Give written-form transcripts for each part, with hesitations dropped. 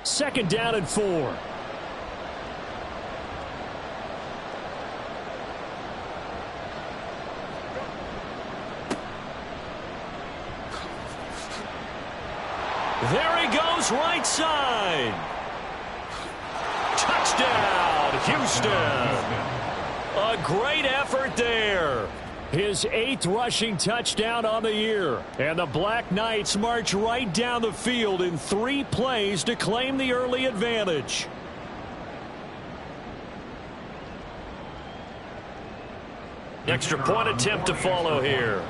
Second down and 4. There he goes, right side. Touchdown, Houston. A great effort there. His 8th rushing touchdown on the year. And the Black Knights march right down the field in 3 plays to claim the early advantage. Extra point attempt to follow here.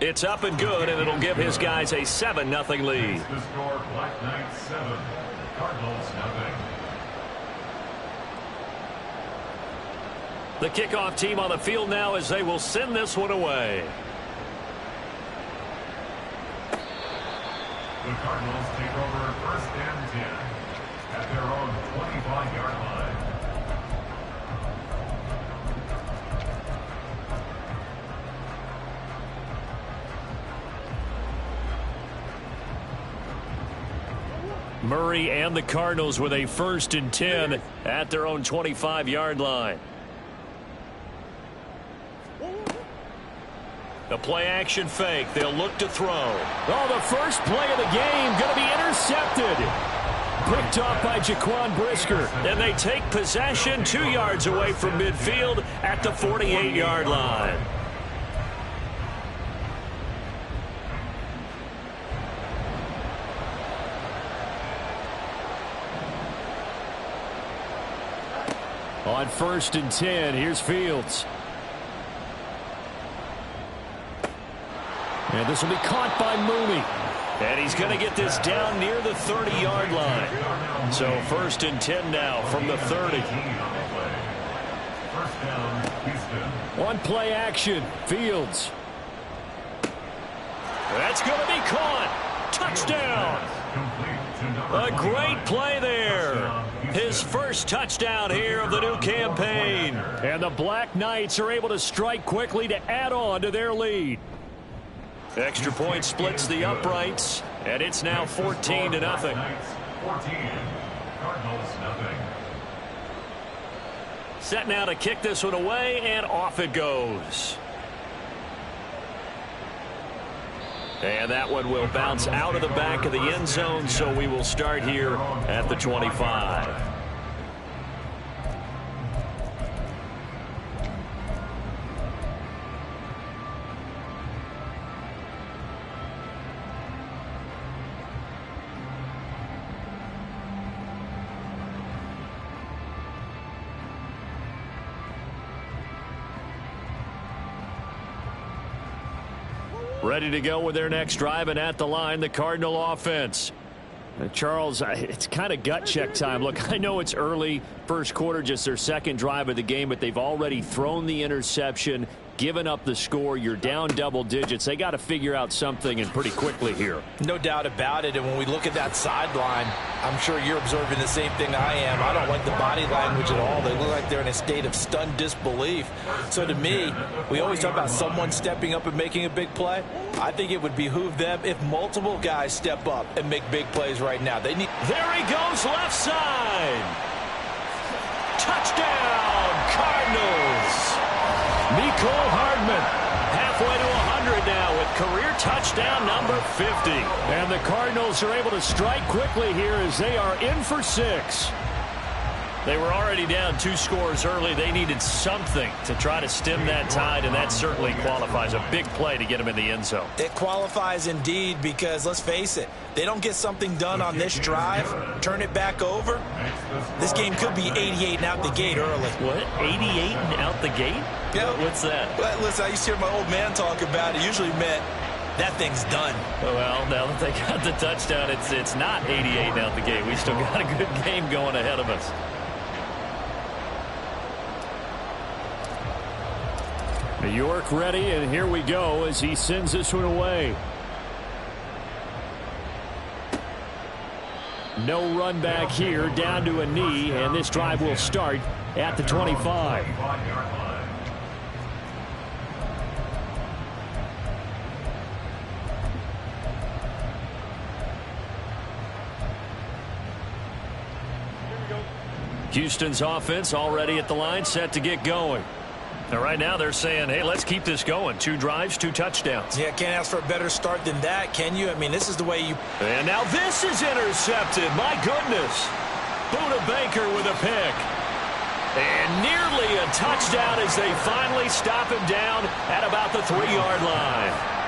It's up and good, and it'll give his guys a 7-0 lead. The score, Black Knights 7, Cardinals 0. The kickoff team on the field now as they will send this one away. The Cardinals take over 1st and 10 at their own 25-yard line. Murray and the Cardinals with a 1st and 10 at their own 25-yard line. The play-action fake. They'll look to throw. Oh, the first play of the game going to be intercepted. Picked off by Jaquan Brisker. And they take possession 2 yards away from midfield at the 48-yard line. On 1st and 10, here's Fields. And this will be caught by Mooney. And he's going to get this down near the 30-yard line. So 1st and 10 now from the 30. On play action, Fields. That's going to be caught. Touchdown. A great play there. His first touchdown here of the new campaign. And the Black Knights are able to strike quickly to add on to their lead. Extra point splits the uprights, and it's now 14-0. 14, Cardinals 0. Set now to kick this one away, and off it goes. And that one will bounce out of the back of the end zone, so we will start here at the 25. Ready to go with their next drive, and at the line, the Cardinal offense. Charles, it's kind of gut check time. Look, I know it's early, first quarter, just their 2nd drive of the game, but they've already thrown the interception, given up the score. You're down double digits. They got to figure out something, and pretty quickly here. No doubt about it. And when we look at that sideline, I'm sure you're observing the same thing I am. I don't like the body language at all. They look like they're in a state of stunned disbelief. So to me, we always talk about someone stepping up and making a big play. I think it would behoove them if multiple guys step up and make big plays right now. They need. There he goes, left side. Touchdown, Cardinals. Mecole Hardman halfway to 100 now with career touchdown number 50. And the Cardinals are able to strike quickly here as they are in for 6. They were already down 2 scores early. They needed something to try to stem that tide, and that certainly qualifies. A big play to get them in the end zone. It qualifies indeed because, let's face it, they don't get something done on this drive, turn it back over, this game could be 88 and out the gate early. What? 88 and out the gate? Yeah. What's that? Well, listen, I used to hear my old man talk about it. Usually meant that thing's done. Well, now that they got the touchdown, it's not 88 and out the gate. We still got a good game going ahead of us. York ready, and here we go as he sends this one away. No run back here, down to a knee, and this drive will start at the 25. Houston's offense already at the line, set to get going. Now, right now they're saying, hey, let's keep this going. 2 drives, 2 touchdowns. Yeah, can't ask for a better start than that, can you? I mean, this is the way you... And now this is intercepted. My goodness. Buda Baker with a pick. And nearly a touchdown as they finally stop him down at about the 3-yard line.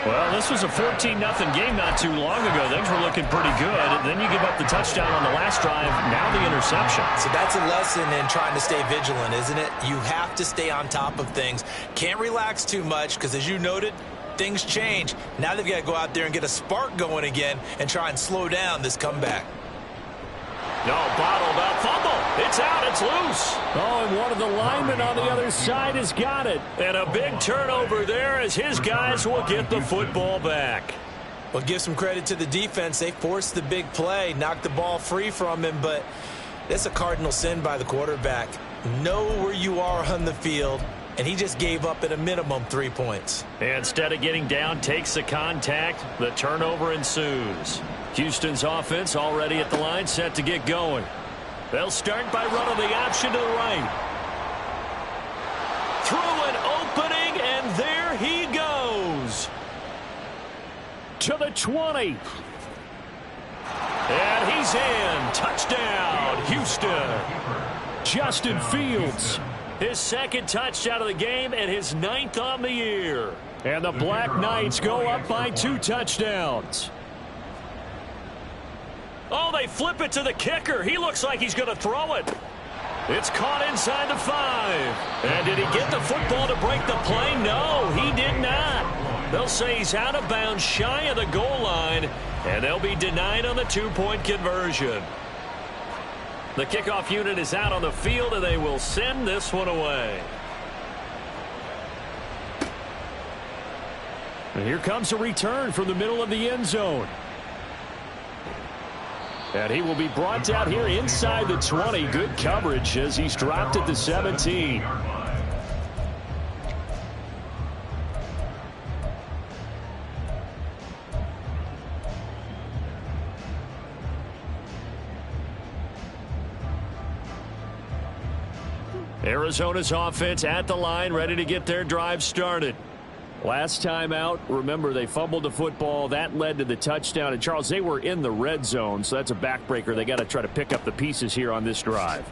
Well, this was a 14-0 game not too long ago. Things were looking pretty good. And then you give up the touchdown on the last drive. Now the interception. So that's a lesson in trying to stay vigilant, isn't it? You have to stay on top of things. Can't relax too much because, as you noted, things change. Now they've got to go out there and get a spark going again and try and slow down this comeback. No, bottled up fumble. It's out. It's loose. Oh, and one of the linemen on the other side has got it. And a big turnover there as his guys will get the football back. Well, give some credit to the defense. They forced the big play, knocked the ball free from him, but that's a cardinal sin by the quarterback. Know where you are on the field, and he just gave up at a minimum 3 points. Instead of getting down, takes the contact. The turnover ensues. Houston's offense already at the line, set to get going. They'll start by running the option to the right. Through an opening, and there he goes. To the 20. And he's in. Touchdown, Houston. Justin Fields. His 2nd touchdown of the game and his 9th on the year. And the Black Knights go up by 2 touchdowns. Oh, they flip it to the kicker. He looks like he's going to throw it. It's caught inside the 5. And did he get the football to break the play? No, he did not. They'll say he's out of bounds, shy of the goal line, and they'll be denied on the 2-point conversion. The kickoff unit is out on the field, and they will send this one away. And here comes a return from the middle of the end zone. And he will be brought down here inside the 20. Good coverage as he's dropped at the 17. Arizona's offense at the line, ready to get their drive started. Last time out, remember, they fumbled the football. That led to the touchdown. And, Charles, they were in the red zone, so that's a backbreaker. They got to try to pick up the pieces here on this drive.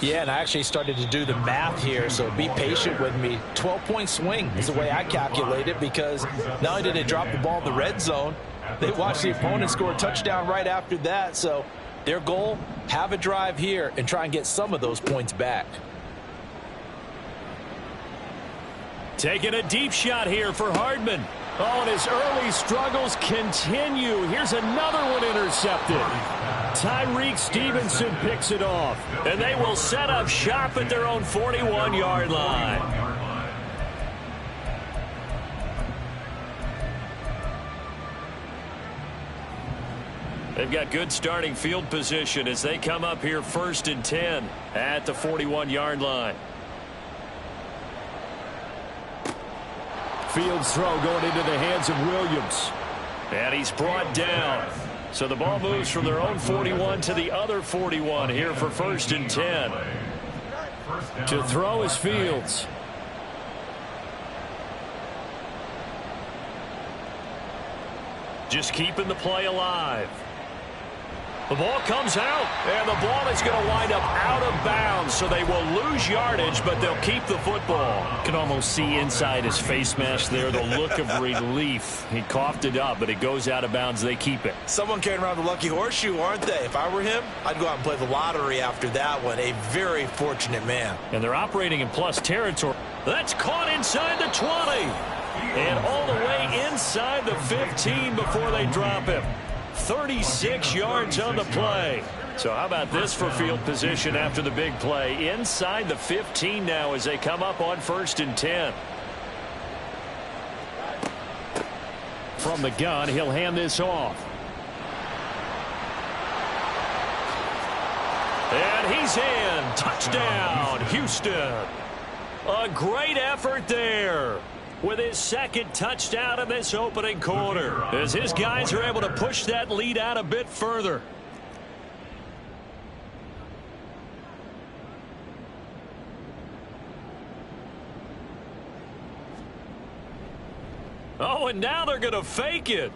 Yeah, and I actually started to do the math here, so be patient with me. 12-point swing is the way I calculate it, because not only did they drop the ball in the red zone, they watched the opponent score a touchdown right after that. So their goal, have a drive here and try and get some of those points back. Taking a deep shot here for Hardman. Oh, and his early struggles continue. Here's another one intercepted. Tyreek Stevenson picks it off. And they will set up shop at their own 41-yard line. They've got good starting field position as they come up here 1st and 10 at the 41-yard line. Fields throw going into the hands of Williams. And he's brought down. So the ball moves from their own 41 to the other 41 here for 1st and 10. To throw is Fields. Just keeping the play alive. The ball comes out, and the ball is going to wind up out of bounds, so they will lose yardage, but they'll keep the football. You can almost see inside his face mask there the look of relief. He coughed it up, but it goes out of bounds. They keep it. Someone carrying around the lucky horseshoe, aren't they? If I were him, I'd go out and play the lottery after that one. A very fortunate man. And they're operating in plus territory. That's caught inside the 20. And all the way inside the 15 before they drop him. 36 yards on the play. So how about this for field position after the big play? Inside the 15 now as they come up on 1st and 10. From the gun, he'll hand this off. And he's in. Touchdown, Houston. A great effort there with his 2nd touchdown in this opening quarter, as his guys are able to push that lead out a bit further. Oh, and now they're going to fake it.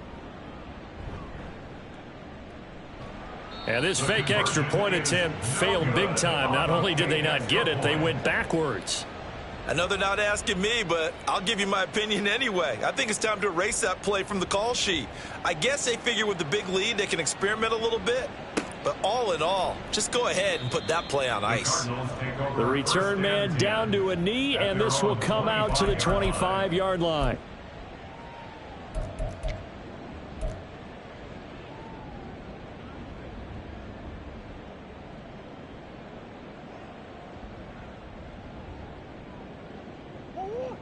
And this fake extra point attempt failed big time. Not only did they not get it, they went backwards. I know they're not asking me, but I'll give you my opinion anyway. I think it's time to erase that play from the call sheet. I guess they figure with the big lead they can experiment a little bit. But all in all, just go ahead and put that play on ice. The return man down to a knee, and this will come out to the 25-yard line.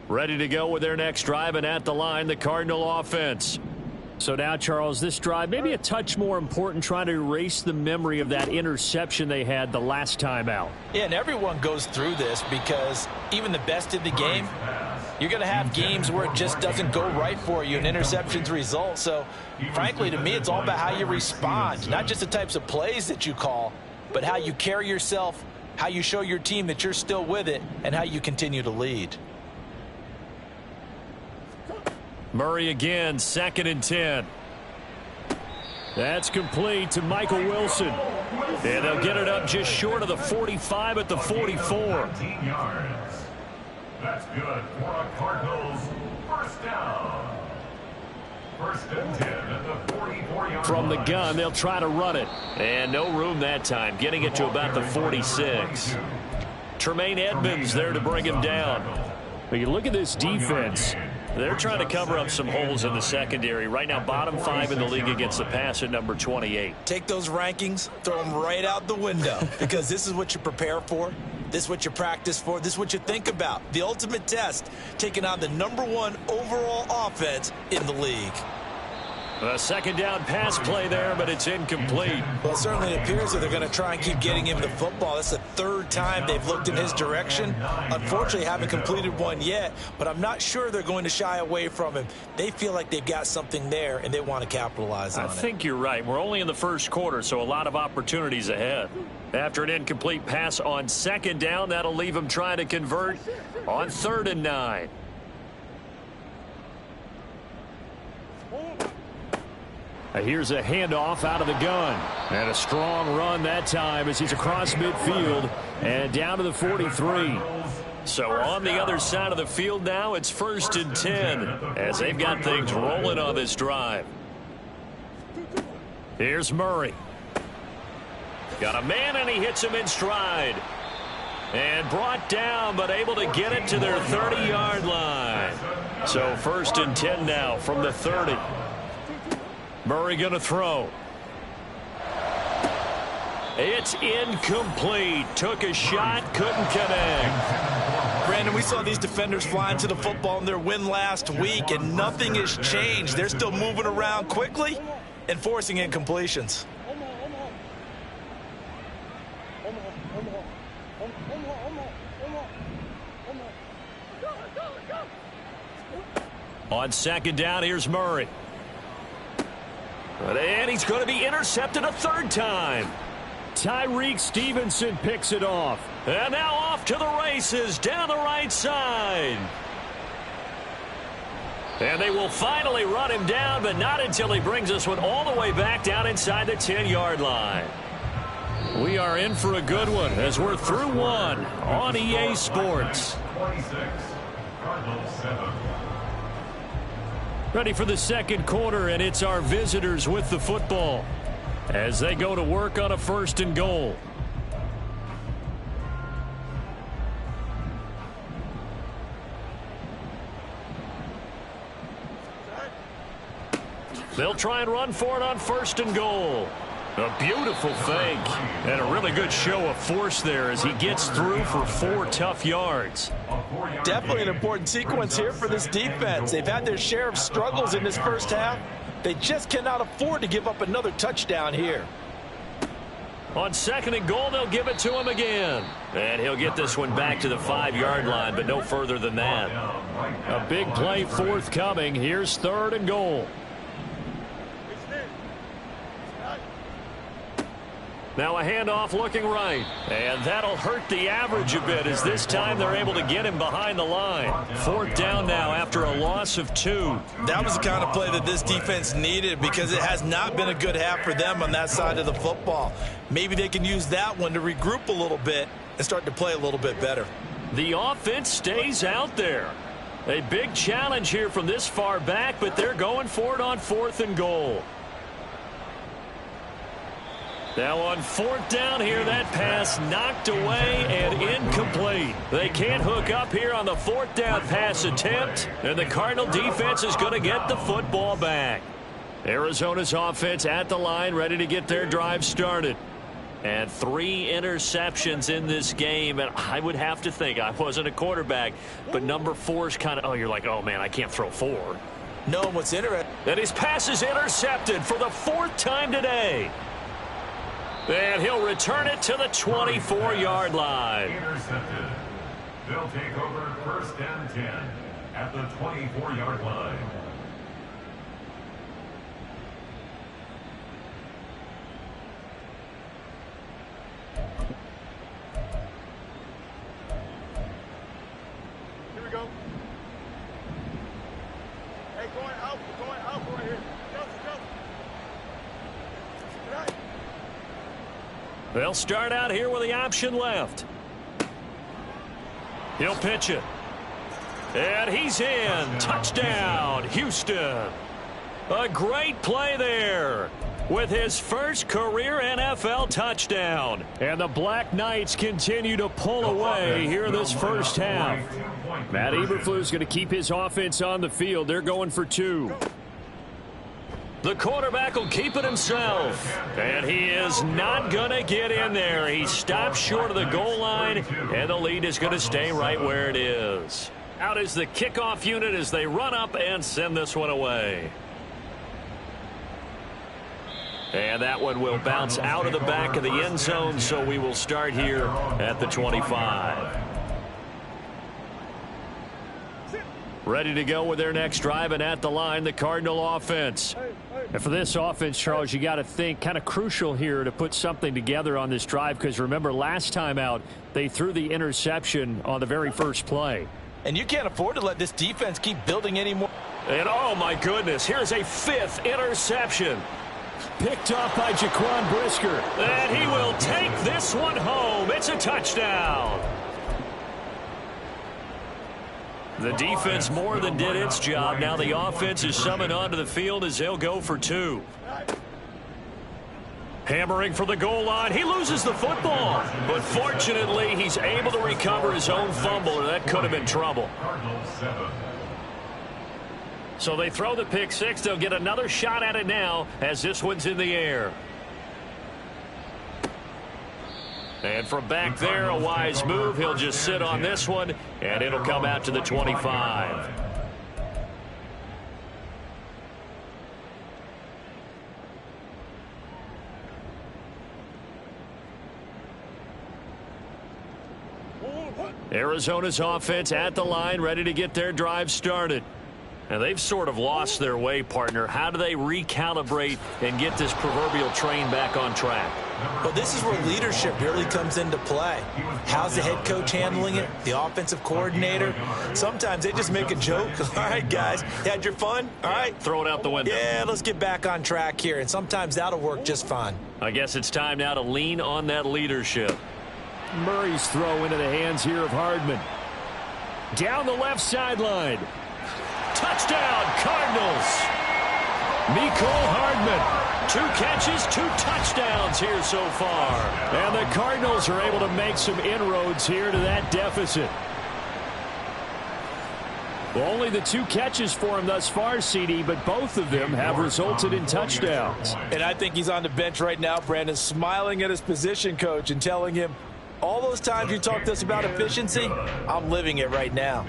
Ready to go with their next drive, and at the line, the Cardinal offense. So now, Charles, this drive maybe a touch more important, trying to erase the memory of that interception they had the last time out. Yeah, and everyone goes through this because even the best in the game, you're going to have games where it just doesn't go right for you and interceptions result. So, frankly, to me, it's all about how you respond, not just the types of plays that you call, but how you carry yourself, how you show your team that you're still with it, and how you continue to lead. Murray again, 2nd and 10. That's complete to Michael Wilson. And they'll get it up just short of the 45 at the 44. 13 yards. That's good for a Cardinals first down. 1st and 10 at the 44-yard From the gun, they'll try to run it. And no room that time, getting it to about the 46. Tremaine Edmonds there to bring him down. But you look at this defense. They're trying to cover up some holes in the secondary. Right now, bottom 5 in the league against the pass at number 28. Take those rankings, throw them right out the window, because this is what you prepare for. This is what you practice for. This is what you think about. The ultimate test, taking on the #1 overall offense in the league. A 2nd down pass play there, but it's incomplete. Well, it certainly appears that they're going to try and keep getting him the football. That's the 3rd time they've looked in his direction. Unfortunately, haven't completed one yet, but I'm not sure they're going to shy away from him. They feel like they've got something there, and they want to capitalize on it. I think you're right. We're only in the 1st quarter, so a lot of opportunities ahead. After an incomplete pass on 2nd down, that'll leave them trying to convert on 3rd and 9. Here's a handoff out of the gun. And a strong run that time as he's across midfield and down to the 43. So on the other side of the field now, it's 1st and 10 as they've got things rolling on this drive. Here's Murray. Got a man, and he hits him in stride. And brought down, but able to get it to their 30-yard line. So 1st and 10 now from the 30. Murray going to throw. It's incomplete. Took a shot, couldn't connect. Brandon, we saw these defenders flying to the football in their win last week, and nothing has changed. They're still moving around quickly and forcing incompletions. On 2nd down, here's Murray. And he's going to be intercepted a 3rd time. Tyreek Stevenson picks it off. And now off to the races down the right side. And they will finally run him down, but not until he brings this one all the way back down inside the 10-yard line. We are in for a good one as we're through one on EA Sports. 26, Cardinals 7. Ready for the 2nd quarter, and it's our visitors with the football as they go to work on a 1st and goal. They'll try and run for it on 1st and goal. A beautiful fake and a really good show of force there as he gets through for 4 tough yards. Definitely an important sequence here for this defense. They've had their share of struggles in this 1st half. They just cannot afford to give up another touchdown here. On 2nd and goal, they'll give it to him again. And he'll get this one back to the 5-yard line, but no further than that. A big play forthcoming. Here's 3rd and goal. Now a handoff looking right. And that'll hurt the average a bit as this time they're able to get him behind the line. 4th down now after a loss of 2. That was the kind of play that this defense needed because it has not been a good half for them on that side of the football. Maybe they can use that one to regroup a little bit and start to play a little bit better. The offense stays out there. A big challenge here from this far back, but they're going for it on 4th and goal. Now on 4th down here, that pass knocked away and incomplete. They can't hook up here on the 4th down pass attempt, and the Cardinal defense is going to get the football back. Arizona's offense at the line, ready to get their drive started. And 3 interceptions in this game, and I would have to think, I wasn't a quarterback, but number 4 is kind of, you're like, oh man, I can't throw 4. No, what's interesting. And his pass is intercepted for the 4th time today. And he'll return it to the 24-yard line. Intercepted. They'll take over 1st and 10 at the 24-yard line. Here we go. Hey, going out right here. Go. Right. They'll start out here with the option left. He'll pitch it. And he's in. Touchdown, Houston. A great play there with his first career NFL touchdown. And the Black Knights continue to pull away here in this first half. Matt Eberflus going to keep his offense on the field. They're going for 2. The quarterback will keep it himself. And he is not going to get in there. He stops short of the goal line, and the lead is going to stay right where it is. Out is the kickoff unit as they run up and send this one away. And that one will bounce out of the back of the end zone, so we will start here at the 25. Ready to go with their next drive, and at the line, the Cardinal offense. And for this offense, Charles, you got to think kind of crucial here to put something together on this drive, because remember last time out, they threw the interception on the very first play. And you can't afford to let this defense keep building anymore. And oh my goodness, here's a 5th interception. Picked off by Jaquan Brisker. And he will take this one home. It's a touchdown. The defense more than did its job. Now the offense is summoned onto the field as they'll go for 2. Hammering for the goal line. He loses the football. But fortunately, he's able to recover his own fumble, or that could have been trouble. So they throw the pick 6. They'll get another shot at it now as this one's in the air. And from back there, a wise move. He'll just sit on this one, and it'll come out to the 25. Arizona's offense at the line, ready to get their drive started. And they've sort of lost their way, partner. How do they recalibrate and get this proverbial train back on track? Well, this is where leadership really comes into play. How's the head coach handling it? The offensive coordinator? Sometimes they just make a joke. All right, guys, you had your fun? All right. Throw it out the window. Yeah, let's get back on track here. And sometimes that'll work just fine. I guess it's time now to lean on that leadership. Murray's throw into the hands here of Hardman. Down the left sideline. Touchdown, Cardinals. Mecole Hardman. 2 catches, 2 touchdowns here so far. And the Cardinals are able to make some inroads here to that deficit. Well, only the 2 catches for him thus far, CD, but both of them have resulted in touchdowns. And I think he's on the bench right now, Brandon, smiling at his position coach and telling him, all those times you talked to us about efficiency, I'm living it right now.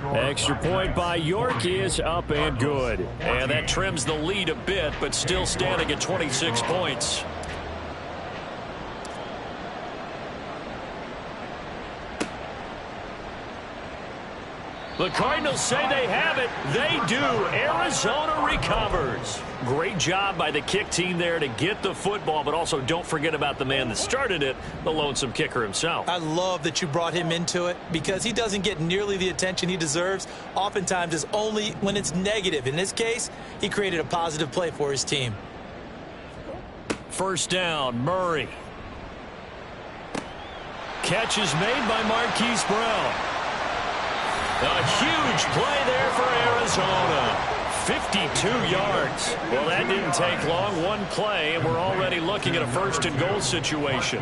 Extra point by York is up and good. And that trims the lead a bit, but still standing at 26 points. The Cardinals say they have it. They do. Arizona recovers. Great job by the kick team there to get the football, but also don't forget about the man that started it, the lonesome kicker himself. I love that you brought him into it because he doesn't get nearly the attention he deserves. Oftentimes it's only when it's negative. In this case, he created a positive play for his team. First down, Murray. Catch is made by Marquise Brown. A huge play there for Arizona. 52 yards. Well, that didn't take long. One play, and we're already looking at a first-and-goal situation.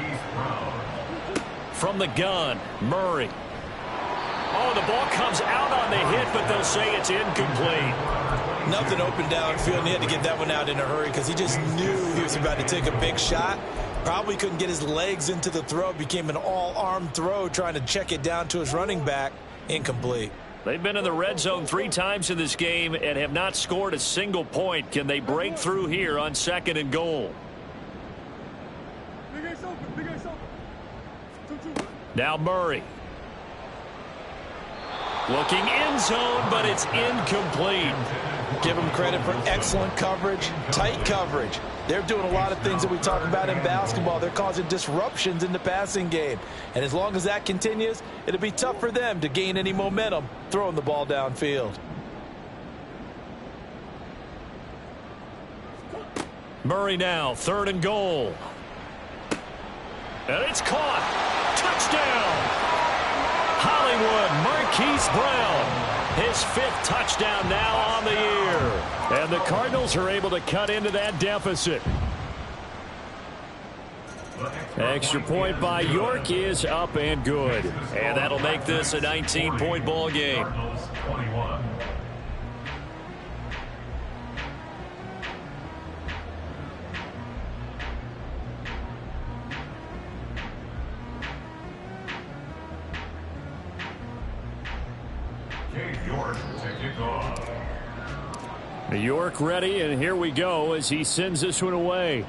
From the gun, Murray. Oh, the ball comes out on the hit, but they'll say it's incomplete. Nothing open downfield, and he had to get that one out in a hurry because he just knew he was about to take a big shot. Probably couldn't get his legs into the throw. Became an all-arm throw trying to check it down to his running back. Incomplete. They've been in the red zone 3 times in this game and have not scored a single point. Can they break through here on 2nd and goal? Now Murray. Looking end zone, but it's incomplete. Give them credit for excellent coverage, tight coverage. They're doing a lot of things that we talk about in basketball. They're causing disruptions in the passing game. And as long as that continues, it'll be tough for them to gain any momentum throwing the ball downfield. Murray now, 3rd and goal. And it's caught. Touchdown. Hollywood, Marquise Brown. His 5th touchdown now on the year. And the Cardinals are able to cut into that deficit. Extra point by York is up and good. And that'll make this a 19-point ball game. York ready, and here we go as he sends this one away.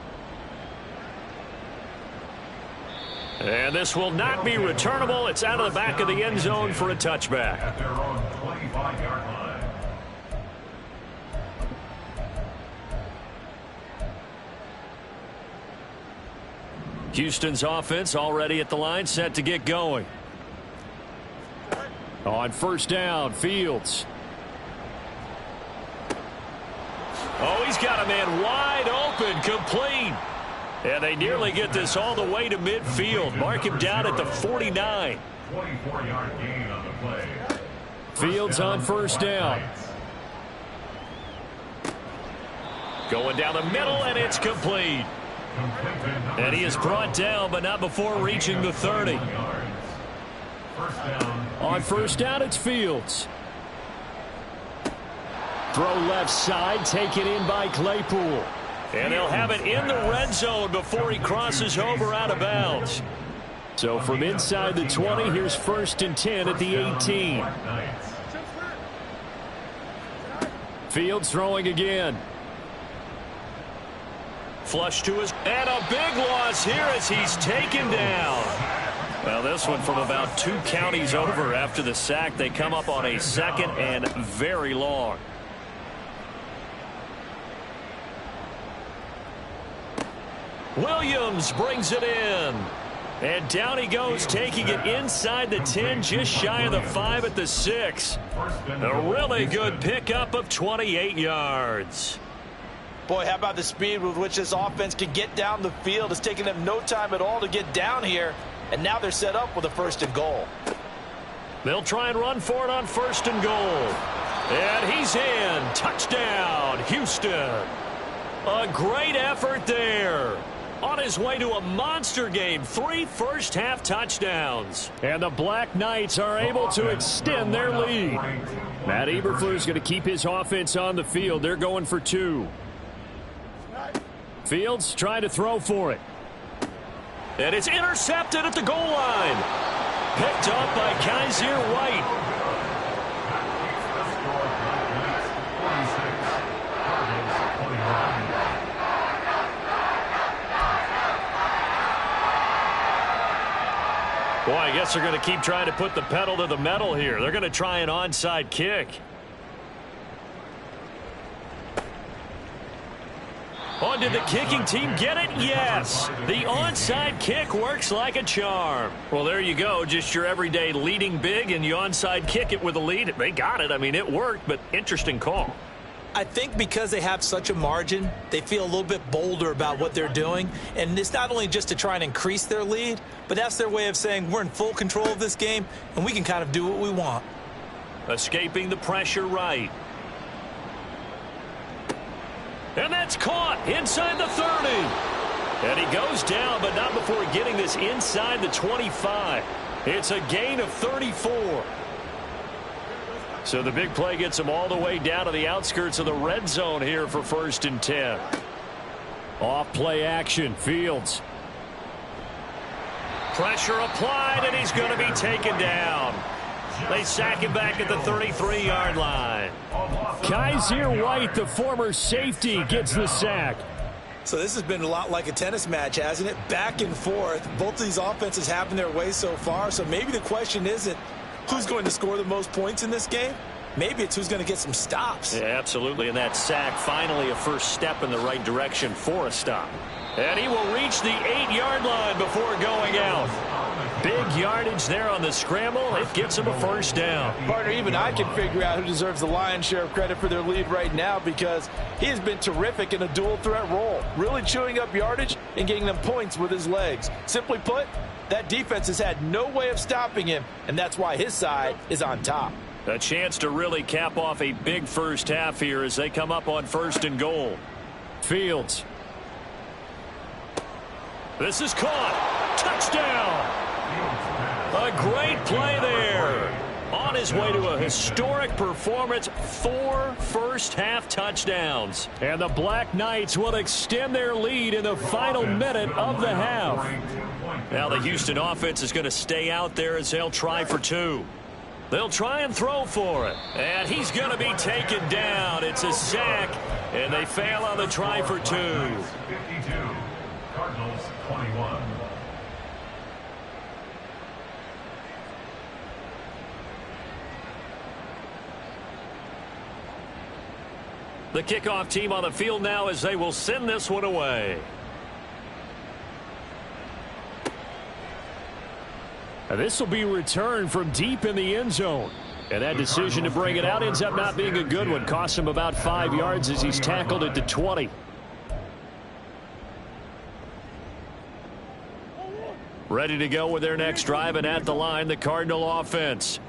And this will not be returnable. It's out of the back of the end zone for a touchback. At their own 25-yard line. Houston's offense already at the line, set to get going. On first down, Fields. Oh, he's got a man wide open, complete. And they nearly get this all the way to midfield. Mark him down at the 49. 24-yard gain on the play. Fields on first down. Going down the middle, and it's complete. And he is brought down, but not before reaching the 30. On first down, it's Fields. Throw left side, taken in by Claypool. And they'll have it in the red zone before he crosses over out of bounds. So from inside the 20, here's 1st and 10 at the 18. Fields throwing again. Flush to his, and a big loss here as he's taken down. Well, this one from about 2 counties over after the sack. They come up on a 2nd and very long. Williams brings it in. And down he goes, taking it inside the 10, just shy of the 5 at the 6. A really good pickup of 28 yards. Boy, how about the speed with which this offense can get down the field? It's taking them no time at all to get down here. And now they're set up with a 1st and goal. They'll try and run for it on 1st and goal. And he's in. Touchdown, Houston. A great effort there. On his way to a monster game, 3 first-half touchdowns. And the Black Knights are able to extend their lead. Matt Eberflus going to keep his offense on the field. They're going for 2. Fields trying to throw for it. And it's intercepted at the goal line. Picked up by Kaiser White. Boy, I guess they're going to keep trying to put the pedal to the metal here. They're going to try an onside kick. Oh, did the kicking team get it? Yes. The onside kick works like a charm. Well, there you go. Just your everyday leading big, and you onside kick it with a lead. They got it. I mean, it worked, but interesting call. I think because they have such a margin, they feel a little bit bolder about what they're doing. And it's not only just to try and increase their lead, but that's their way of saying we're in full control of this game, and we can kind of do what we want. Escaping the pressure right. And that's caught inside the 30. And he goes down, but not before getting this inside the 25. It's a gain of 34. So the big play gets him all the way down to the outskirts of the red zone here for 1st and 10. Off play action, Fields. Pressure applied, and he's going to be taken down. They sack him back at the 33-yard line. Kaiser White, the former safety, gets the sack. So this has been a lot like a tennis match, hasn't it? Back and forth. Both of these offenses having their way so far. So maybe the question isn't who's going to score the most points in this game. Maybe it's who's going to get some stops. Yeah, absolutely. And that sack, finally a first step in the right direction for a stop. And he will reach the 8-yard line before going out. Big yardage there on the scramble. It gets him a first down. Partner, even I can figure out who deserves the lion's share of credit for their lead right now, because he has been terrific in a dual threat role, really chewing up yardage and getting them points with his legs. Simply put, that defense has had no way of stopping him, and that's why his side is on top. A chance to really cap off a big first half here as they come up on 1st and goal. Fields. This is caught. Touchdown. A great play there. On his way to a historic performance, 4 first-half touchdowns. And the Black Knights will extend their lead in the final minute of the half. Now the Houston offense is going to stay out there as they'll try for 2. They'll try and throw for it. And he's going to be taken down. It's a sack, and they fail on the try for 2. 52. Cardinals 21. The kickoff team on the field now as they will send this one away. And this will be returned from deep in the end zone. And that decision to bring it out ends up not being a good one. Costs him about 5 yards as he's tackled at the 20. Ready to go with their next drive, and at the line, the Cardinal offense.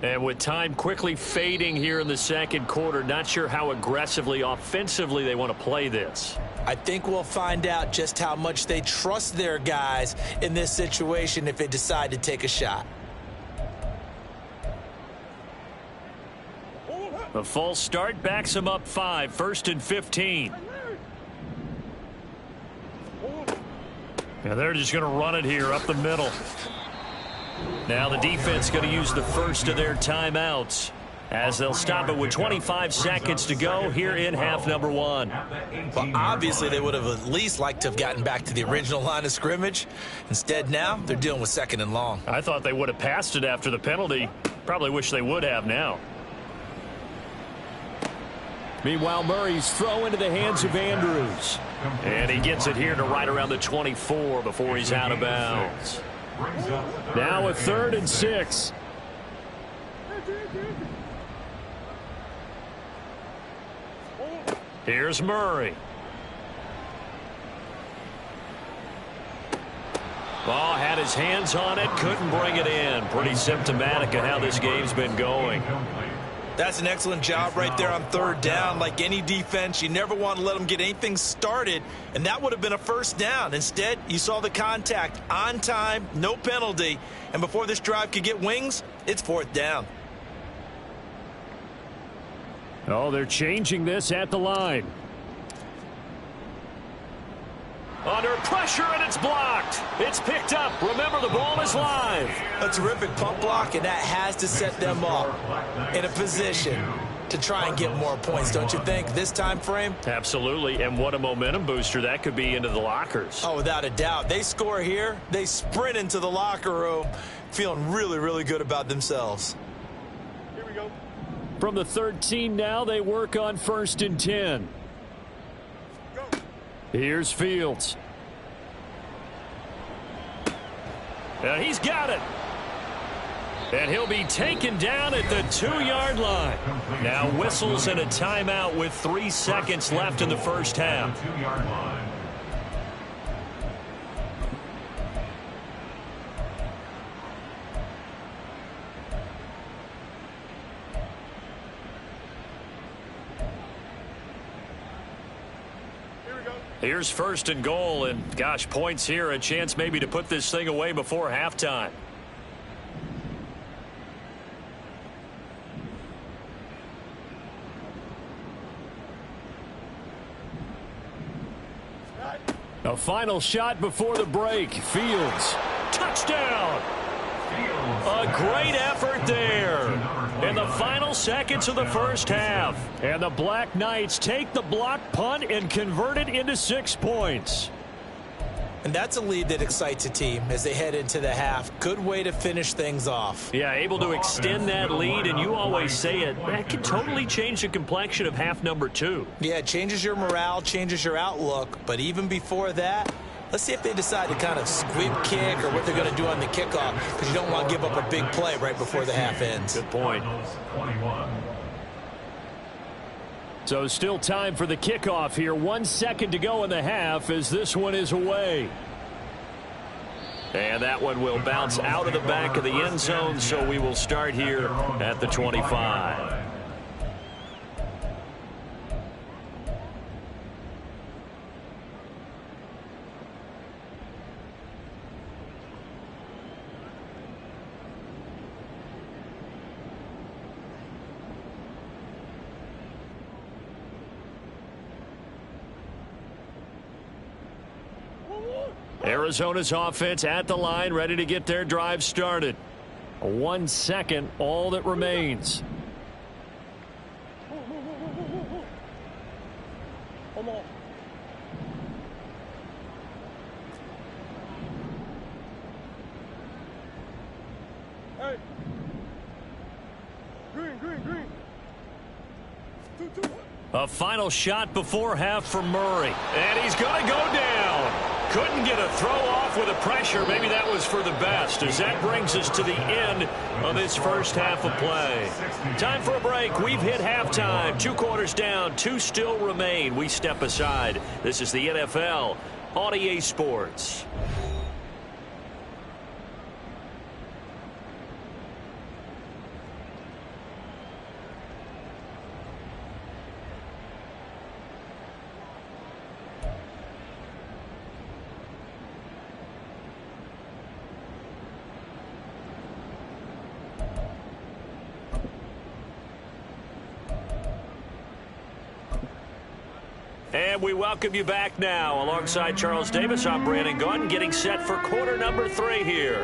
And with time quickly fading here in the second quarter, not sure how aggressively, offensively they want to play this. I think we'll find out just how much they trust their guys in this situation if they decide to take a shot. The false start backs them up 5, 1st and 15. And they're just going to run it here up the middle. Now the defense going to use the first of their timeouts as they'll stop it with 25 seconds to go here in half number 1. Well, obviously they would have at least liked to have gotten back to the original line of scrimmage. Instead now they're dealing with 2nd and long. I thought they would have passed it after the penalty. Probably wish they would have now. Meanwhile, Murray's throw into the hands of Andrews. And he gets it here to right around the 24 before he's out of bounds. Now a 3rd and 6. Here's Murray. Ball had his hands on it, couldn't bring it in. Pretty symptomatic of how this game's been going. That's an excellent job right there on 3rd down. Like any defense, you never want to let them get anything started, and that would have been a first down. Instead, you saw the contact on time, no penalty, and before this drive could get wings, it's 4th down. Oh, they're changing this at the line. Under pressure, and it's blocked. It's picked up. Remember, the ball is live. A terrific pump block, and that has to set them up in a position to try and get more points, don't you think, this time frame? Absolutely, and what a momentum booster that could be into the lockers. Oh, without a doubt. They score here, they sprint into the locker room, feeling really, really good about themselves. Here we go. From the 13 now, they work on 1st and 10. Go. Here's Fields. And he's got it. And he'll be taken down at the 2-yard line. Now whistles and a timeout with 3 seconds left in the first half. 2-yard line. Here we go. Here's 1st and goal, and gosh, points here, a chance maybe to put this thing away before halftime. A final shot before the break. Fields. Touchdown! A great effort there. In the final seconds of the first half. And the Black Knights take the block punt and convert it into 6 points. And that's a lead that excites a team as they head into the half. Good way to finish things off. Yeah, able to extend that lead, and you always say it, that can totally change the complexion of half number 2. Yeah, it changes your morale, changes your outlook. But even before that, let's see if they decide to kind of squib kick or what they're going to do on the kickoff, because you don't want to give up a big play right before the half ends. Good point. 21. So still time for the kickoff here. 1 second to go in the half as this one is away. And that one will bounce out of the back of the end zone, so we will start here at the 25. Arizona's offense at the line, ready to get their drive started. 1 second, all that remains. Come on. Hey. Green. 2-2. A final shot before half for Murray. And he's going to go down. Couldn't get a throw off with the pressure. Maybe that was for the best, as that brings us to the end of this first half of play. Time for a break. We've hit halftime. 2 quarters down, 2 still remain. We step aside. This is the NFL on EA Sports. And we welcome you back now. Alongside Charles Davis, I'm Brandon Gaudin, getting set for quarter number 3 here.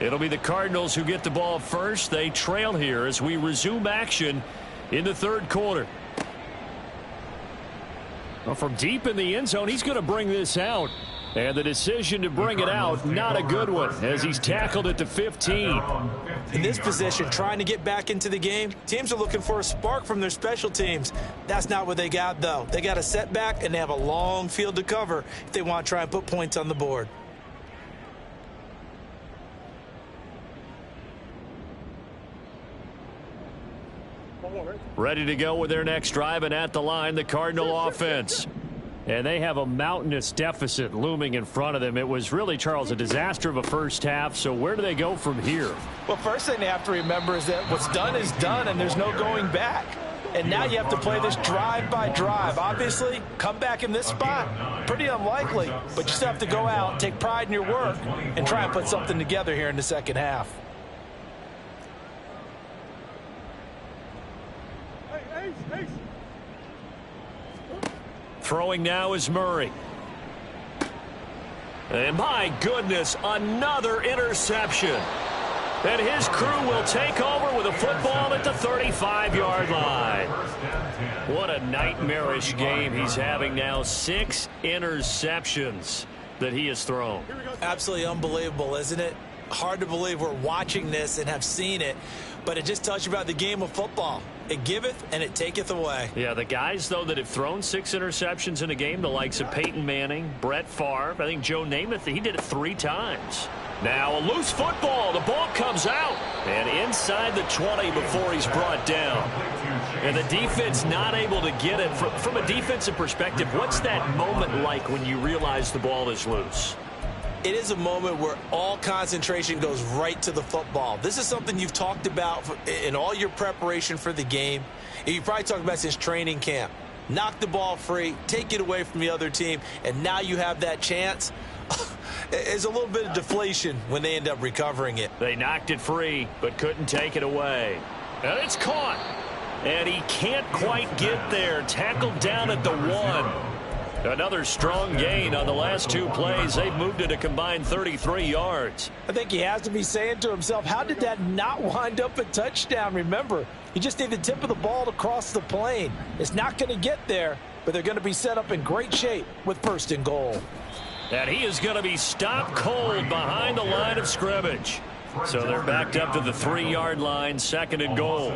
It'll be the Cardinals who get the ball first. They trail here as we resume action in the 3rd quarter. Well, from deep in the end zone, he's going to bring this out. And the decision to bring it out, not a good one, as he's tackled at the 15. In this position, trying to get back into the game, teams are looking for a spark from their special teams. That's not what they got, though. They got a setback, and they have a long field to cover if they want to try and put points on the board. Ready to go with their next drive, and at the line, the Cardinal offense. And they have a mountainous deficit looming in front of them. It was really, Charles, a disaster of a first half. So where do they go from here? Well, first thing they have to remember is that what's done is done, and there's no going back. And now you have to play this drive by drive. Obviously, come back in this spot, pretty unlikely. But you still have to go out, take pride in your work, and try and put something together here in the second half. Ace. Throwing now is Murray. And my goodness, another interception. And his crew will take over with a football at the 35-yard line. What a nightmarish game he's having now. 6 interceptions that he has thrown. Absolutely unbelievable, isn't it? Hard to believe we're watching this and have seen it, but it just tells you about the game of football. It giveth and it taketh away. Yeah, the guys, though, that have thrown 6 interceptions in a game, the likes of Peyton Manning, Brett Favre, I think Joe Namath, he did it 3 times. Now a loose football. The ball comes out. And inside the 20 before he's brought down. And the defense not able to get it. From a defensive perspective, what's that moment like when you realize the ball is loose? It is a moment where all concentration goes right to the football. This is something you've talked about in all your preparation for the game. And you probably talked about since training camp. Knock the ball free, take it away from the other team, and now you have that chance. There's a little bit of deflation when they end up recovering it. They knocked it free, but couldn't take it away. And it's caught. And he can't quite get there. Tackled down at the 1. Another strong gain on the last 2 plays. They've moved it a combined 33 yards. I think he has to be saying to himself, how did that not wind up a touchdown? Remember, you just need the tip of the ball to cross the plane. It's not going to get there, but they're going to be set up in great shape with 1st and goal. And he is going to be stopped cold behind the line of scrimmage. So they're backed up to the 3-yard line, 2nd and goal.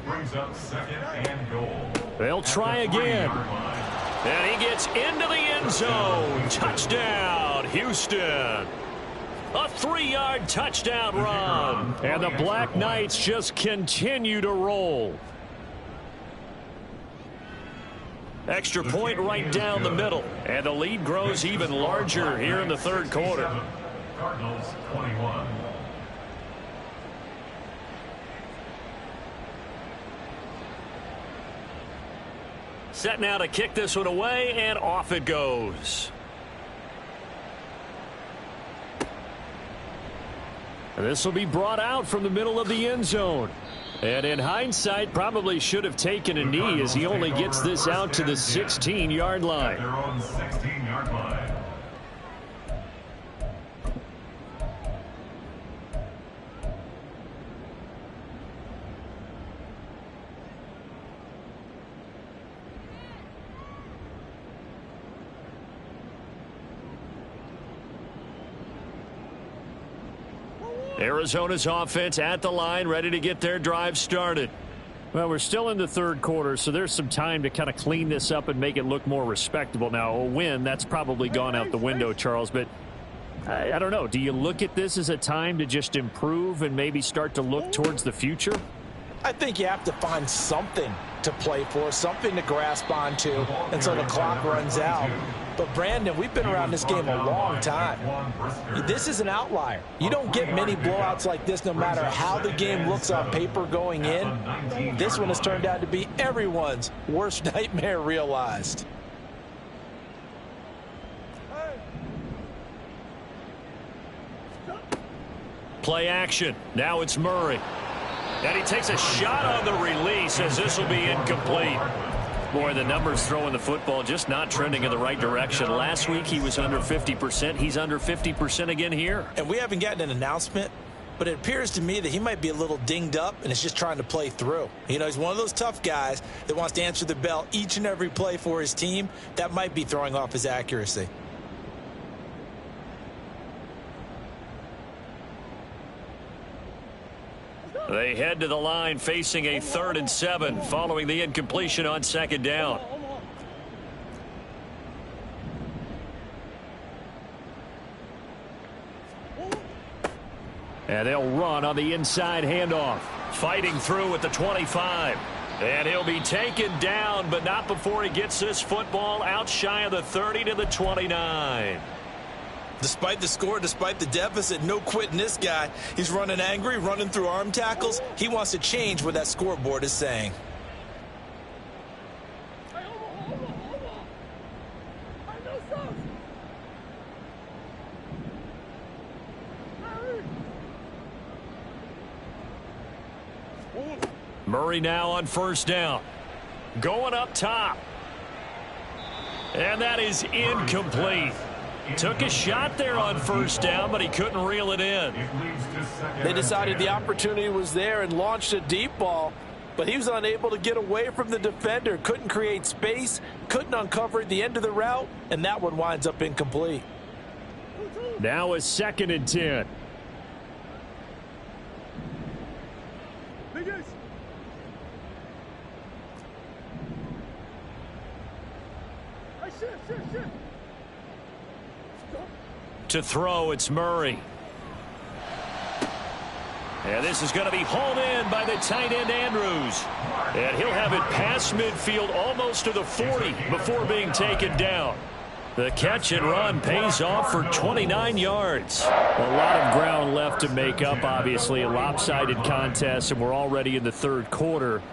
Brings up 2nd and goal. They'll try again. And he gets into the end zone. Touchdown, Houston. A 3-yard touchdown run. And the Black Knights just continue to roll. Extra point right down the middle. And the lead grows even larger here in the 3rd quarter. Cardinals 21. Set now to kick this one away, and off it goes. This will be brought out from the middle of the end zone. And in hindsight, probably should have taken a knee as he only gets this out to the 16-yard line. Their own 16-yard line. Arizona's offense at the line, ready to get their drive started. Well, we're still in the 3rd quarter, so there's some time to kind of clean this up and make it look more respectable. Now, a win, that's probably gone out the window, Charles, but I don't know. Do you look at this as a time to just improve and maybe start to look towards the future? I think you have to find something to play for, something to grasp onto until the clock runs out. But, Brandon, we've been around this game a long time. This is an outlier. You don't get many blowouts like this no matter how the game looks on paper going in. This one has turned out to be everyone's worst nightmare realized. Play action. Now it's Murray. And he takes a shot on the release as this will be incomplete. Boy, the numbers throwing the football just not trending in the right direction. Last week he was under 50%. He's under 50% again here. And we haven't gotten an announcement, but it appears to me that he might be a little dinged up and is just trying to play through. You know, he's one of those tough guys that wants to answer the bell each and every play for his team. That might be throwing off his accuracy. They head to the line facing a 3rd and 7 following the incompletion on 2nd down. And they'll run on the inside handoff. Fighting through at the 25. And he'll be taken down, but not before he gets this football out shy of the 30 to the 29. Despite the score, despite the deficit, no quitting this guy. He's running angry, running through arm tackles. He wants to change what that scoreboard is saying. Murray now on 1st down. Going up top. And that is incomplete. Took a shot there on first down, but he couldn't reel it in. They decided the opportunity was there and launched a deep ball, but he was unable to get away from the defender. Couldn't create space, couldn't uncover at the end of the route, and that one winds up incomplete. Now a 2nd and 10. To throw, it's Murray. And this is going to be hauled in by the tight end, Andrews. And he'll have it past midfield almost to the 40 before being taken down. The catch and run pays off for 29 yards. A lot of ground left to make up, obviously. A lopsided contest, and we're already in the 3rd quarter.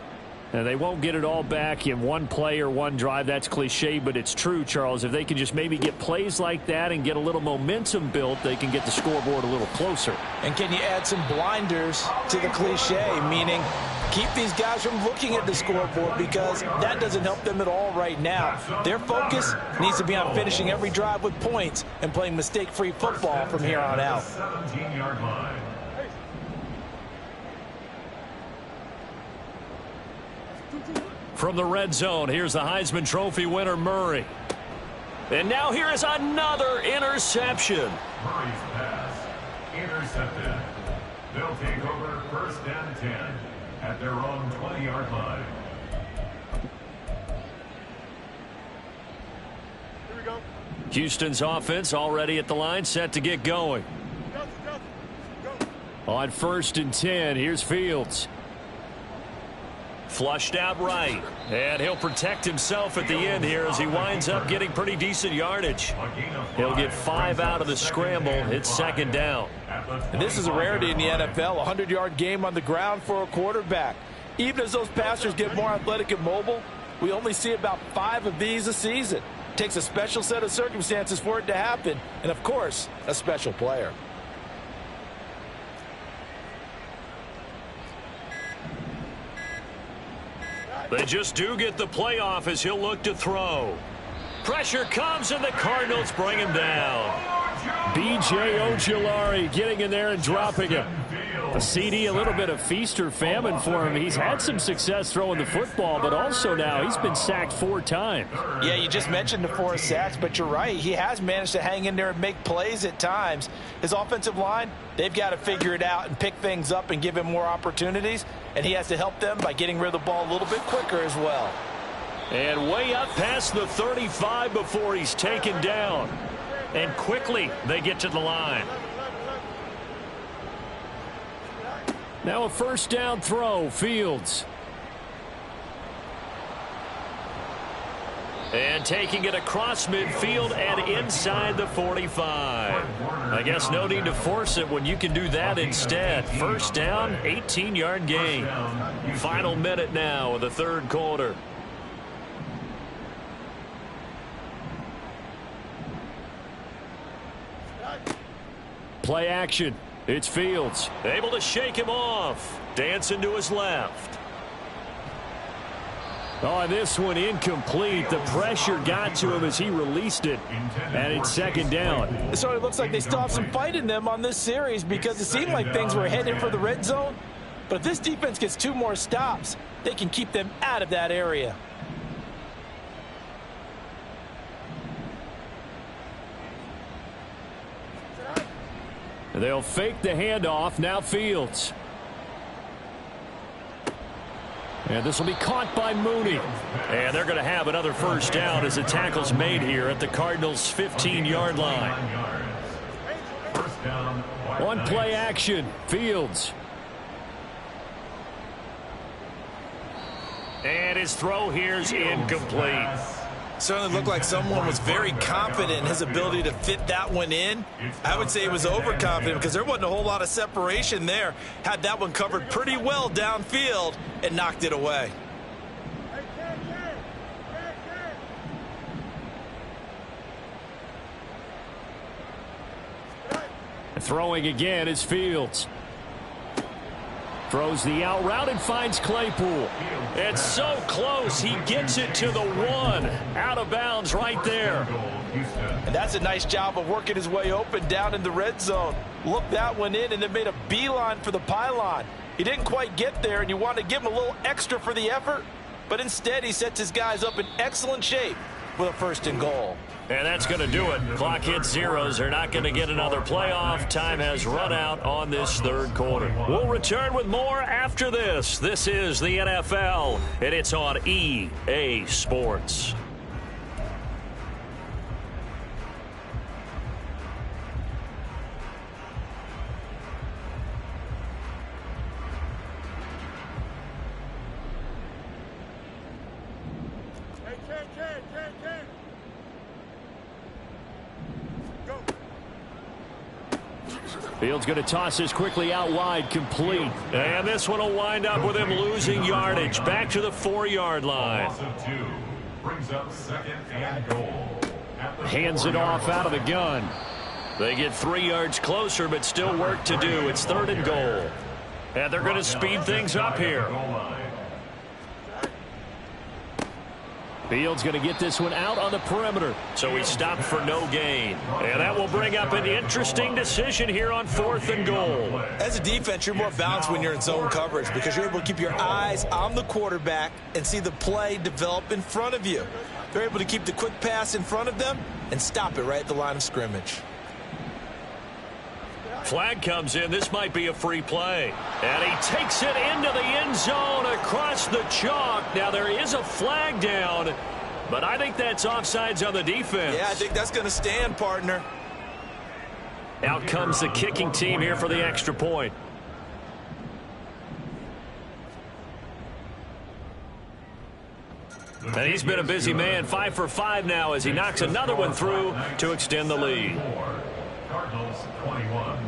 And they won't get it all back in one play or one drive. That's cliche, but it's true, Charles. If they can just maybe get plays like that and get a little momentum built, they can get the scoreboard a little closer. And can you add some blinders to the cliche, meaning keep these guys from looking at the scoreboard, because that doesn't help them at all right now. Their focus needs to be on finishing every drive with points and playing mistake-free football from here on out. 17-yard line. From the red zone, here's the Heisman Trophy winner, Murray. And now here is another interception. Murray's pass intercepted. They'll take over 1st and 10 at their own 20-yard line. Here we go. Houston's offense already at the line, set to get going. Go. On 1st and 10, here's Fields. Flushed out right. And he'll protect himself at the end here as he winds up getting pretty decent yardage. He'll get 5 out of the scramble. It's 2nd down. And this is a rarity in the NFL, a 100-yard game on the ground for a quarterback. Even as those passers get more athletic and mobile, we only see about 5 of these a season. It takes a special set of circumstances for it to happen, and of course, a special player. They just do get the playoff as he'll look to throw. Pressure comes, and the Cardinals bring him down. B.J. Ojulari getting in there and dropping him. A CD, a little bit of feast or famine for him. He's had some success throwing the football, but also now he's been sacked 4 times. Yeah, you just mentioned the 4 sacks, but you're right. He has managed to hang in there and make plays at times. His offensive line, they've got to figure it out and pick things up and give him more opportunities, and he has to help them by getting rid of the ball a little bit quicker as well. And way up past the 35 before he's taken down. And quickly they get to the line. Now a 1st down throw, Fields. And taking it across midfield and inside the 45. I guess no need to force it when you can do that instead. 1st down, 18-yard gain. Final minute now of the 3rd quarter. Play action. It's Fields. Able to shake him off. Dancing to his left. Oh, this one incomplete. The pressure got to him as he released it. And it's 2nd down. So it looks like they still have some fight in them on this series, because it seemed like things were headed for the red zone. But if this defense gets 2 more stops, they can keep them out of that area. They'll fake the handoff. Now Fields. And this will be caught by Mooney. And they're going to have another 1st down as the tackle's made here at the Cardinals' 15-yard line. On play action, Fields. And his throw here's incomplete. Certainly looked like someone was very confident in his ability to fit that one in. I would say he was overconfident, because there wasn't a whole lot of separation there. Had that one covered pretty well downfield and knocked it away. Throwing again is Fields. Throws the out route and finds Claypool. It's so close. He gets it to the 1. Out of bounds right there. And that's a nice job of working his way open down in the red zone. Looked that one in and then made a beeline for the pylon. He didn't quite get there, and you want to give him a little extra for the effort. But instead, he sets his guys up in excellent shape with a 1st and goal. And that's going to do it. Clock hits zeros. They're not going to get another playoff. Time has run out on this 3rd quarter. We'll return with more after this. This is the NFL, and it's on EA Sports. Hey, Ken. Go. Fields going to toss this quickly out wide, complete. And this one will wind up with him losing yardage. Back to the 4-yard line. Loss of 2 brings up 2nd and goal. Hands it off out of the gun. They get 3 yards closer, but still work to do. It's 3rd and goal. And they're going to speed things up here. Fields going to get this one out on the perimeter. So he stopped for no gain. And that will bring up an interesting decision here on 4th and goal. As a defense, you're more balanced when you're in zone coverage because you're able to keep your eyes on the quarterback and see the play develop in front of you. They're able to keep the quick pass in front of them and stop it right at the line of scrimmage. Flag comes in. This might be a free play. And he takes it into the end zone across the chalk. Now, there is a flag down, but I think that's offsides on the defense. Yeah, I think that's going to stand, partner. Out comes the kicking team here for the extra point. And he's been a busy man, 5 for 5 now as he knocks another one through to extend the lead. Cardinals 21.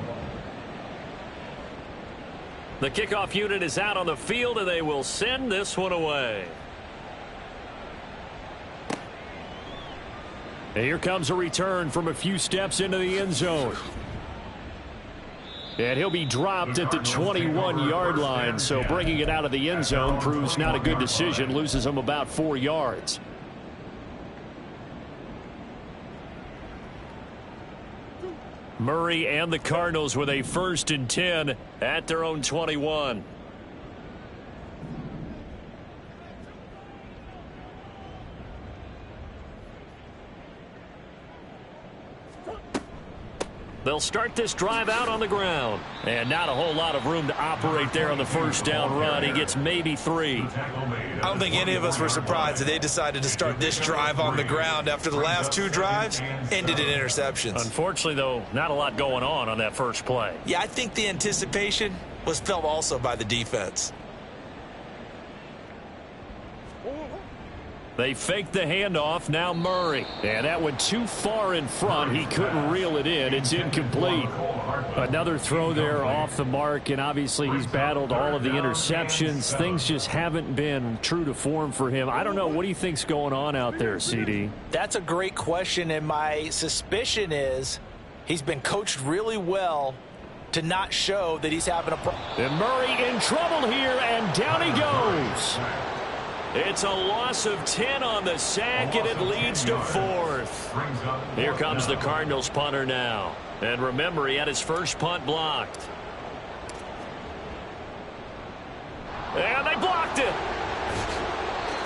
The kickoff unit is out on the field, and they will send this one away. And here comes a return from a few steps into the end zone. And he'll be dropped at the 21-yard line, so bringing it out of the end zone proves not a good decision, loses him about 4 yards. Murray and the Cardinals with a 1st and 10 at their own 21. They'll start this drive out on the ground. And not a whole lot of room to operate there on the 1st down run. He gets maybe 3. I don't think any of us were surprised that they decided to start this drive on the ground after the last 2 drives ended in interceptions. Unfortunately, though, not a lot going on that first play. Yeah, I think the anticipation was felt also by the defense. They faked the handoff. Now Murray. And that went too far in front. He couldn't reel it in. It's incomplete. Another throw there off the mark, and obviously he's battled all of the interceptions. Things just haven't been true to form for him. I don't know. What do you think's going on out there, CD? That's a great question, and my suspicion is he's been coached really well to not show that he's having a problem. And Murray in trouble here, and down he goes. It's a loss of 10 on the sack, and it leads to 4th. Here comes the Cardinals punter now. And remember, he had his first punt blocked. And they blocked it.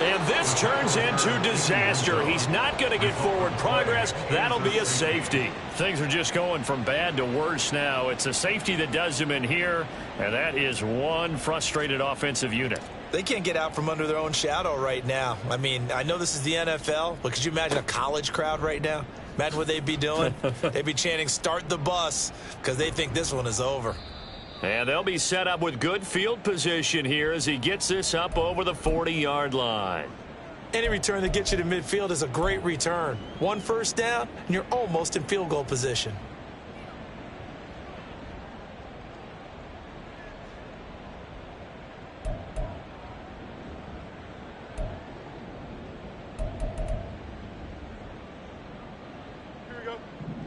And this turns into disaster. He's not going to get forward progress. That'll be a safety. Things are just going from bad to worse now. It's a safety that does him in here, and that is one frustrated offensive unit. They can't get out from under their own shadow right now. I mean, I know this is the NFL, but could you imagine a college crowd right now? Imagine what they'd be doing. They'd be chanting, "Start the bus," because they think this one is over. And they'll be set up with good field position here as he gets this up over the 40-yard line. Any return that gets you to midfield is a great return. 1 first down, and you're almost in field goal position.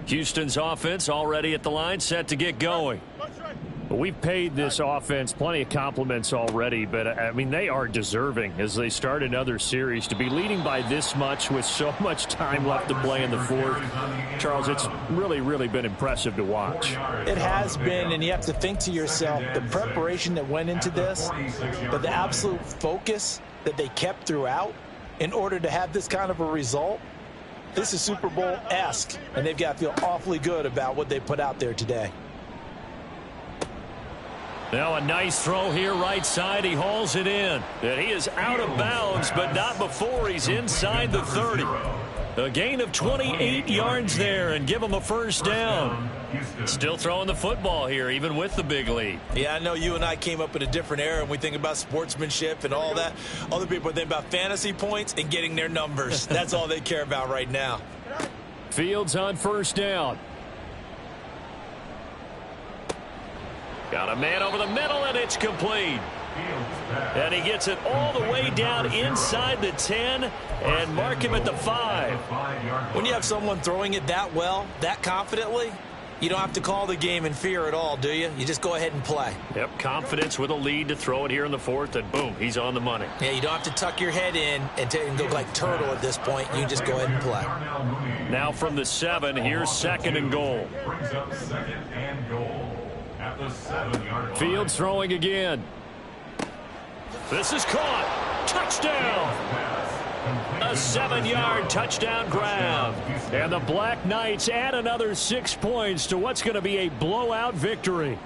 Houston's offense already at the line, set to get going. We've paid this offense plenty of compliments already, but, I mean, they are deserving as they start another series. To be leading by this much with so much time left to play in the fourth, Charles, it's really, really been impressive to watch. It has been, and you have to think to yourself, the preparation that went into this, but the absolute focus that they kept throughout in order to have this kind of a result. This is Super Bowl-esque, and they've got to feel awfully good about what they put out there today. Now a nice throw here right side. He hauls it in. And he is out of bounds, but not before he's inside the 30. A gain of 28 yards there and give him a first down. Still throwing the football here, even with the big lead. Yeah, I know you and I came up in a different era, and we think about sportsmanship and all that. Other people think about fantasy points and getting their numbers. That's all they care about right now. Fields on first down. Got a man over the middle, and it's complete. And he gets it all the way down inside the 10 and mark him at the 5. When you have someone throwing it that well, that confidently, you don't have to call the game in fear at all, do you? You just go ahead and play. Yep, confidence with a lead to throw it here in the fourth, and boom, he's on the money. Yeah, you don't have to tuck your head in and go like turtle at this point. You just go ahead and play. Now from the 7, here's 2nd and goal. Brings up 2nd and goal at the 7-yard line. Fields throwing again. This is caught. Touchdown. A 7-yard touchdown grab. And the Black Knights add another 6 points to what's going to be a blowout victory.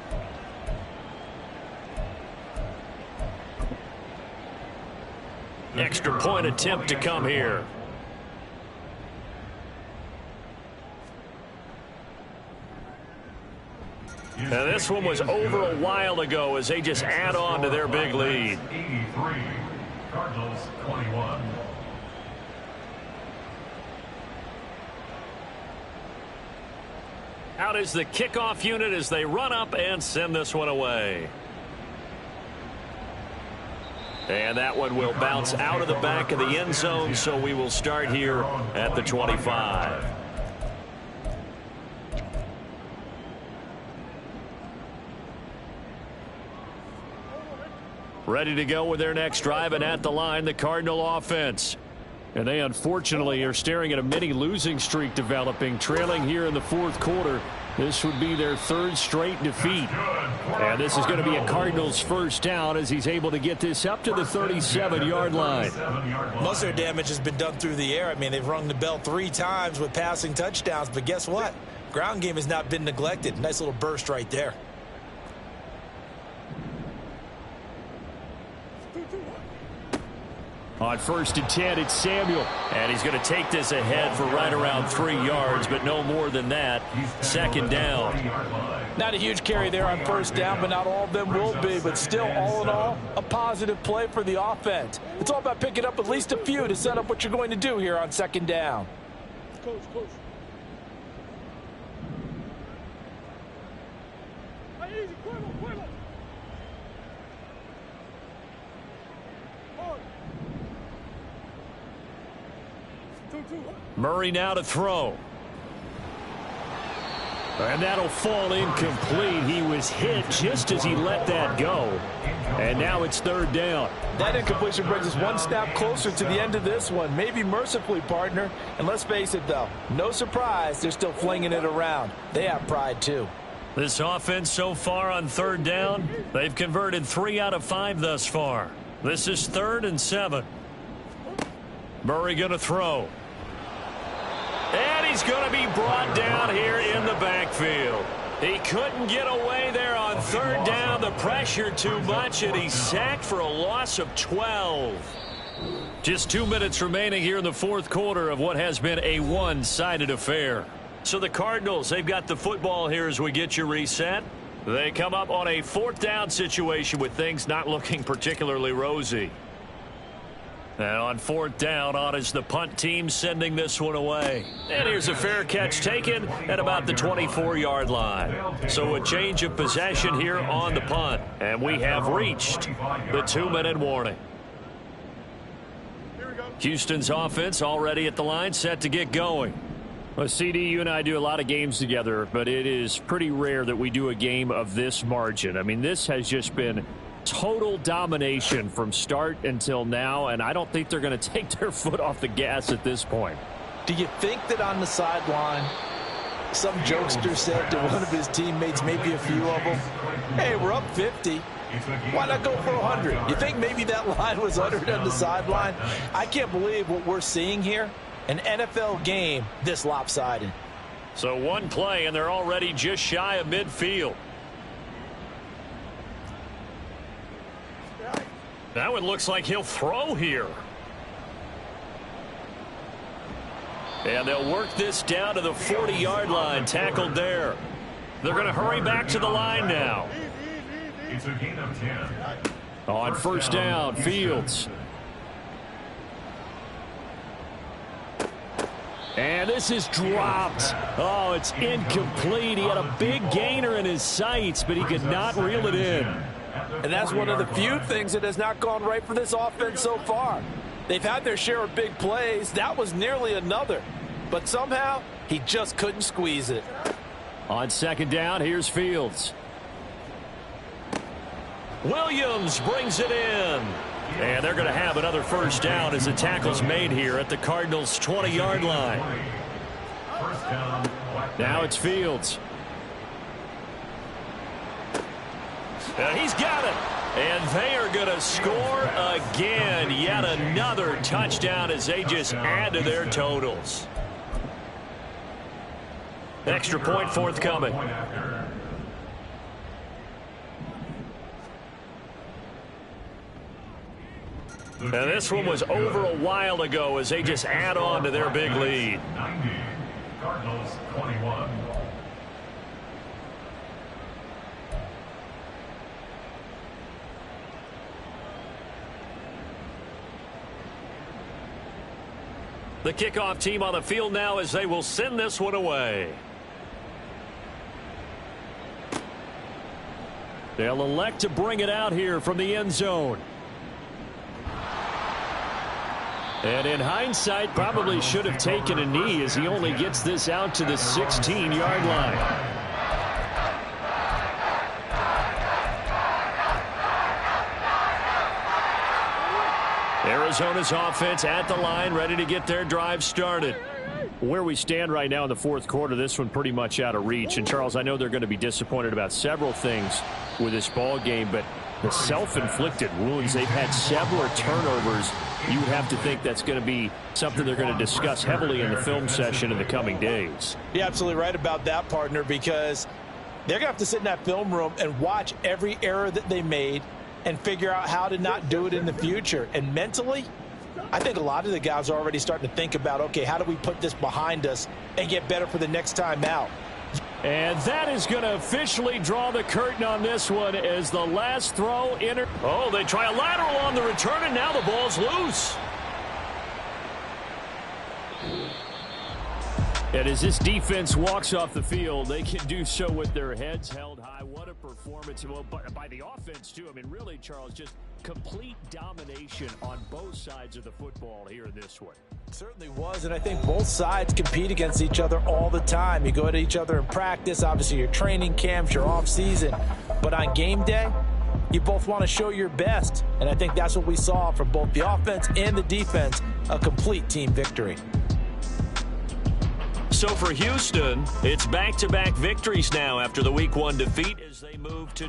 Extra point attempt to come here. And this one was over a while ago as they just add on to their big lead. 83, Cardinals 21. Out is the kickoff unit as they run up and send this one away. And that one will bounce out of the back of the end zone, so we will start here at the 25. Ready to go with their next drive, and at the line, the Cardinal offense. And they unfortunately are staring at a mini losing streak developing, trailing here in the fourth quarter. This would be their 3rd straight defeat. And this is going to be a Cardinals first down as he's able to get this up to the 37-yard line. Most of their damage has been done through the air. I mean, they've rung the bell 3 times with passing touchdowns, but guess what? Ground game has not been neglected. Nice little burst right there. On 1st and 10, it's Samuel. And he's going to take this ahead for right around 3 yards, but no more than that. 2nd down. Not a huge carry there on first down, but not all of them will be. But still, all in all, a positive play for the offense. It's all about picking up at least a few to set up what you're going to do here on 2nd down. Coach. Hey, easy, Cuervo. Hard. 2-2. Murray now to throw. And that'll fall incomplete. He was hit just as he let that go. And now it's 3rd down. That incompletion brings us one step closer to the end of this one. Maybe mercifully, partner. And let's face it, though, no surprise, they're still flinging it around. They have pride, too. This offense so far on 3rd down, they've converted 3 out of 5 thus far. This is 3rd and 7. Murray going to throw. And he's going to be brought down here in the backfield. He couldn't get away there on 3rd down. The pressure too much, and he's sacked for a loss of 12. Just 2 minutes remaining here in the fourth quarter of what has been a one-sided affair. So the Cardinals, they've got the football here as we get you reset. They come up on a 4th down situation with things not looking particularly rosy. And on 4th down, on is the punt team sending this one away. And here's a fair catch taken at about the 24-yard line. So a change of possession here on the punt. And we have reached the 2-minute warning. Here we go. Houston's offense already at the line, set to get going. Well, CD, you and I do a lot of games together, but it is pretty rare that we do a game of this margin. I mean, this has just been total domination from start until now, and I don't think they're going to take their foot off the gas at this point. Do you think that on the sideline, some jokester said to one of his teammates, maybe a few of them, hey, we're up 50. Why not go for 100? You think maybe that line was uttered on the sideline? I can't believe what we're seeing here. An NFL game this lopsided. So one play, and they're already just shy of midfield. That one looks like he'll throw here. And they'll work this down to the 40-yard line, tackled there. They're going to hurry back to the line now. It's a gain of 10. On first down, Fields. And this is dropped. Oh, it's incomplete. He had a big gainer in his sights, but he could not reel it in. And that's one of the few things that has not gone right for this offense so far. They've had their share of big plays. That was nearly another. But somehow, he just couldn't squeeze it. On second down, here's Fields. Williams brings it in. And they're going to have another first down as the tackle's made here at the Cardinals' 20-yard line. Now it's Fields. And he's got it. And they are going to score again. Yet another touchdown as they just add to their totals. Extra point forthcoming. And this one was over a while ago as they just add on to their big lead. 90. Cardinals 21. The kickoff team on the field now as they will send this one away. They'll elect to bring it out here from the end zone. And in hindsight, probably should have taken a knee as he only gets this out to the 16-yard line. Arizona's offense at the line, ready to get their drive started. Where we stand right now in the fourth quarter, this one pretty much out of reach. And, Charles, I know they're going to be disappointed about several things with this ball game, but the self-inflicted wounds, they've had several turnovers. You would have to think that's going to be something they're going to discuss heavily in the film session in the coming days. You're absolutely right about that, partner, because they're going to have to sit in that film room and watch every error that they made and figure out how to not do it in the future. And mentally, I think a lot of the guys are already starting to think about, okay, how do we put this behind us and get better for the next time out? And that is going to officially draw the curtain on this one as the last throw enter. Oh, they try a lateral on the return, and now the ball's loose. And as this defense walks off the field, they can do so with their heads held high. What a performance. Well, by the offense, too. I mean, really, Charles, just complete domination on both sides of the football here in this one. It certainly was, and I think both sides compete against each other all the time. You go at each other in practice, obviously your training camps, your off season, but on game day, you both want to show your best, and I think that's what we saw from both the offense and the defense, a complete team victory. So for Houston, it's back-to-back victories now after the Week 1 defeat as they move to